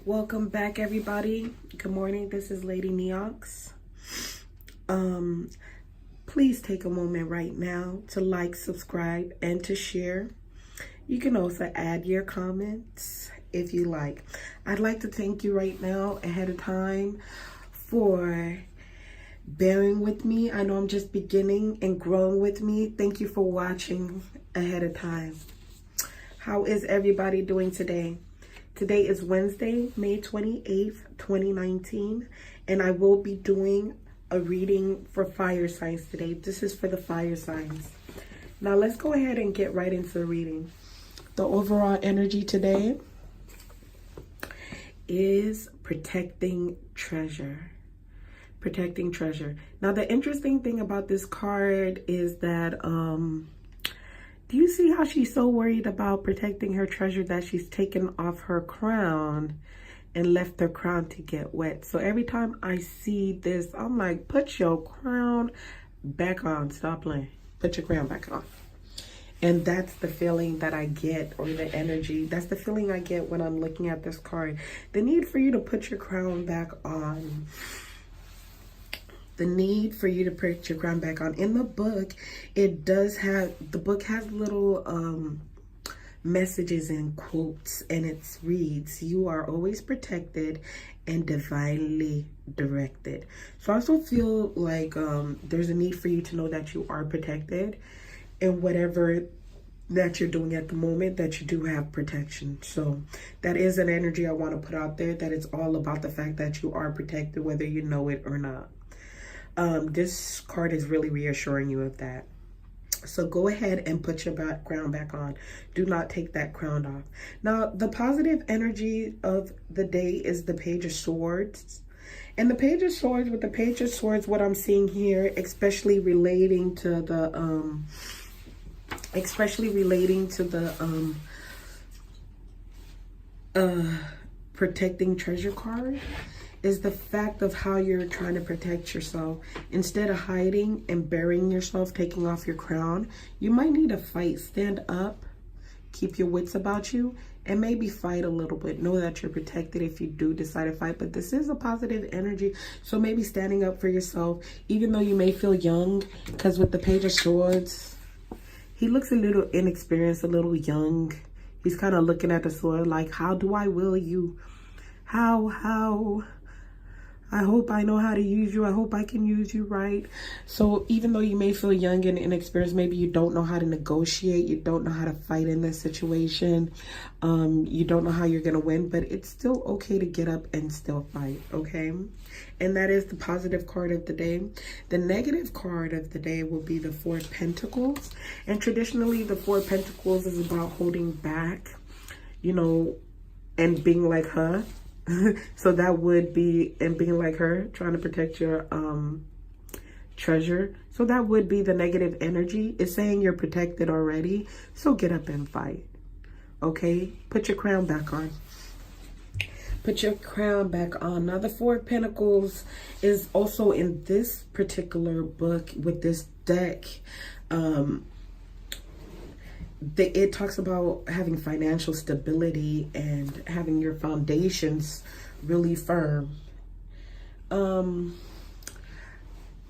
Welcome back, everybody. Good morning. This is Lady Neox. Please take a moment right now to like, subscribe, and to share. You can also add your comments if you like. I'd like to thank you right now ahead of time for bearing with me. I know I'm just beginning and growing with me. Thank you for watching ahead of time. How is everybody doing today? Today is Wednesday, May 28th, 2019, and I will be doing a reading for fire signs today. This is for the fire signs. Now let's go ahead and get right into the reading. The overall energy today is protecting treasure. Protecting treasure. Now the interesting thing about this card is that do you see how she's so worried about protecting her treasure that she's taken off her crown and left her crown to get wet? So every time I see this, I'm like, put your crown back on. Stop playing. Put your crown back on. And that's the feeling that I get, or the energy. That's the feeling I get when I'm looking at this card. The need for you to put your crown back on. The need for you to put your crown back on. In the book, it does have, the book has little messages and quotes, and it reads, you are always protected and divinely directed. So I also feel like there's a need for you to know that you are protected, and whatever that you're doing at the moment, that you do have protection. So that is an energy I want to put out there, that it's all about the fact that you are protected, whether you know it or not. This card is really reassuring you of that. So go ahead and put your crown back on. Do not take that crown off. Now, the positive energy of the day is the Page of Swords. And the Page of Swords, with the Page of Swords, what I'm seeing here, especially relating to the protecting treasure card, is the fact of how you're trying to protect yourself. Instead of hiding and burying yourself, taking off your crown, you might need to fight. Stand up, keep your wits about you, and maybe fight a little bit. Know that you're protected if you do decide to fight, but this is a positive energy. So maybe standing up for yourself, even though you may feel young, because with the Page of Swords, he looks a little inexperienced, a little young. He's kind of looking at the sword like, how do I will you? How? I hope I know how to use you. I hope I can use you right. So even though you may feel young and inexperienced, maybe you don't know how to negotiate, you don't know how to fight in this situation, you don't know how you're going to win, but it's still okay to get up and still fight, okay? And that is the positive card of the day. The negative card of the day will be the Four of Pentacles. And traditionally, the Four of Pentacles is about holding back, you know, and being like her. So that would be, and being like her, trying to protect your treasure. So that would be the negative energy. It's saying you're protected already, so get up and fight, okay? Put your crown back on. Put your crown back on. Now the Four of Pentacles is also in this particular book with this deck. It talks about having financial stability and having your foundations really firm.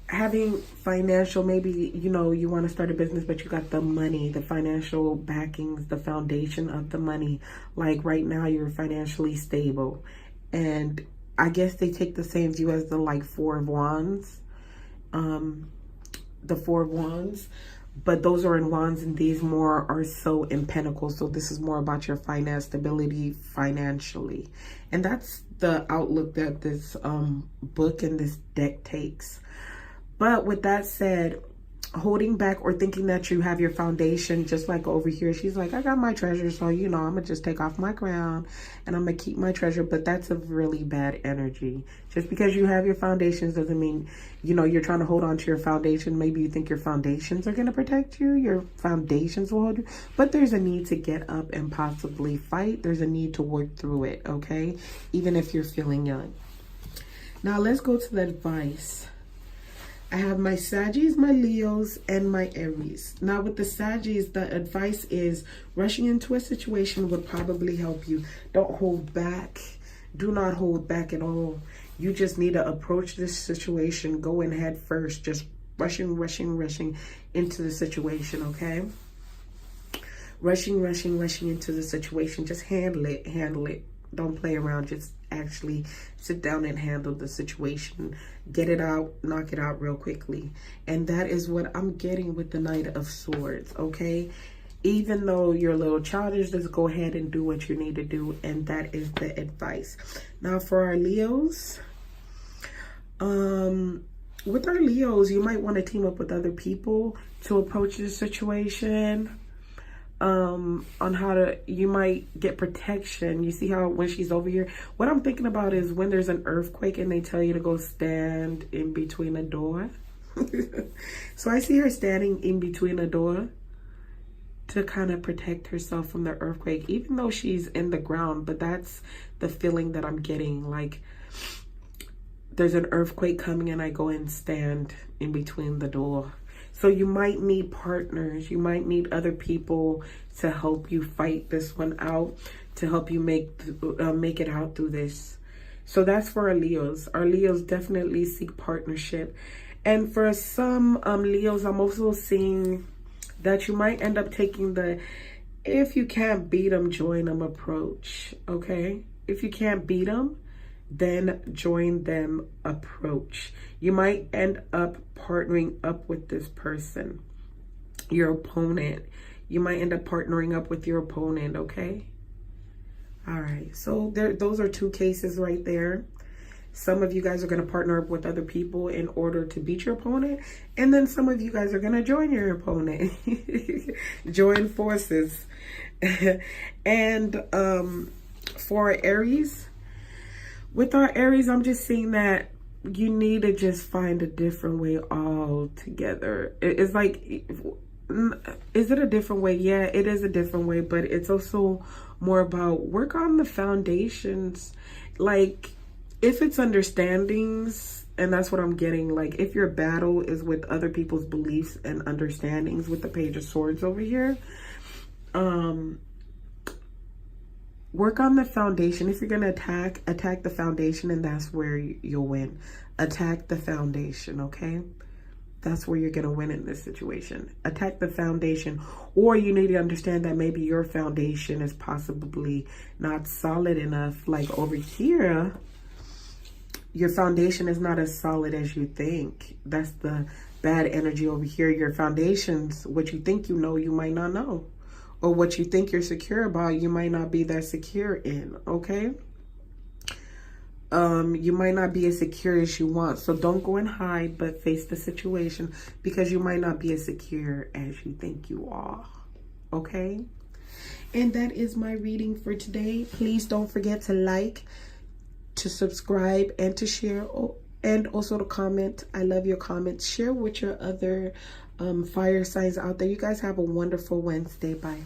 Having financial, maybe, you know, you want to start a business, but you got the money, the financial backings, the foundation of the money. Like right now, you're financially stable. And I guess they take the same view as the like Four of Wands. The Four of Wands. But those are in Wands, and these more are so in Pentacles. So this is more about your finance stability financially. And that's the outlook that this book and this deck takes. But with that said, holding back or thinking that you have your foundation, just like over here, she's like, I got my treasure, so, you know, I'm gonna just take off my crown and I'm gonna keep my treasure. But that's a really bad energy. Just because you have your foundations doesn't mean, you know, you're trying to hold on to your foundation. Maybe you think your foundations are gonna protect you, your foundations will hold you, but there's a need to get up and possibly fight. There's a need to work through it, okay? Even if you're feeling young. Now let's go to the advice. I have my Saggies, my Leos, and my Aries. Now with the Saggies, the advice is rushing into a situation would probably help you. Don't hold back. Do not hold back at all. You just need to approach this situation, go in head first, just rushing into the situation, okay? Rushing into the situation. Just handle it. Don't play around. Just actually sit down and handle the situation. Get it out, knock it out real quickly. And that is what I'm getting with the Knight of Swords, okay? Even though you're a little childish, just go ahead and do what you need to do. And that is the advice. Now for our Leos, with our Leos, you might want to team up with other people to approach this situation. On how to, you might get protection. You see how when she's over here, what I'm thinking about is when there's an earthquake and they tell you to go stand in between a door. So I see her standing in between a door to kind of protect herself from the earthquake, even though she's in the ground. But that's the feeling that I'm getting, like there's an earthquake coming and I go and stand in between the door. So you might need partners. You might need other people to help you fight this one out, to help you make it out through this. So that's for our Leos. Our Leos definitely seek partnership. And for some Leos, I'm also seeing that you might end up taking the, if you can't beat them, join them approach, okay? If you can't beat them, then join them approach. You might end up partnering up with this person, your opponent. You might end up partnering up with your opponent, okay? All right, so those are two cases right there. Some of you guys are going to partner up with other people in order to beat your opponent. And then some of you guys are going to join your opponent. Join forces. And for Aries, with our Aries, I'm just seeing that you need to just find a different way altogether. It's like, is it a different way? Yeah, it is a different way, but it's also more about work on the foundations. Like, if it's understandings, and that's what I'm getting, like if your battle is with other people's beliefs and understandings with the Page of Swords over here, work on the foundation. If you're going to attack the foundation, and that's where you'll win. Attack the foundation, okay? That's where you're going to win in this situation. Attack the foundation. Or you need to understand that maybe your foundation is possibly not solid enough. Like over here, your foundation is not as solid as you think. That's the bad energy over here. Your foundations, what you think you know, you might not know. Or what you think you're secure about, you might not be that secure in, okay? You might not be as secure as you want. So don't go and hide, but face the situation, because you might not be as secure as you think you are, okay? And that is my reading for today. Please don't forget to like, to subscribe, and to share, and also to comment. I love your comments. Share with your other fire signs out there. You guys have a wonderful Wednesday. Bye.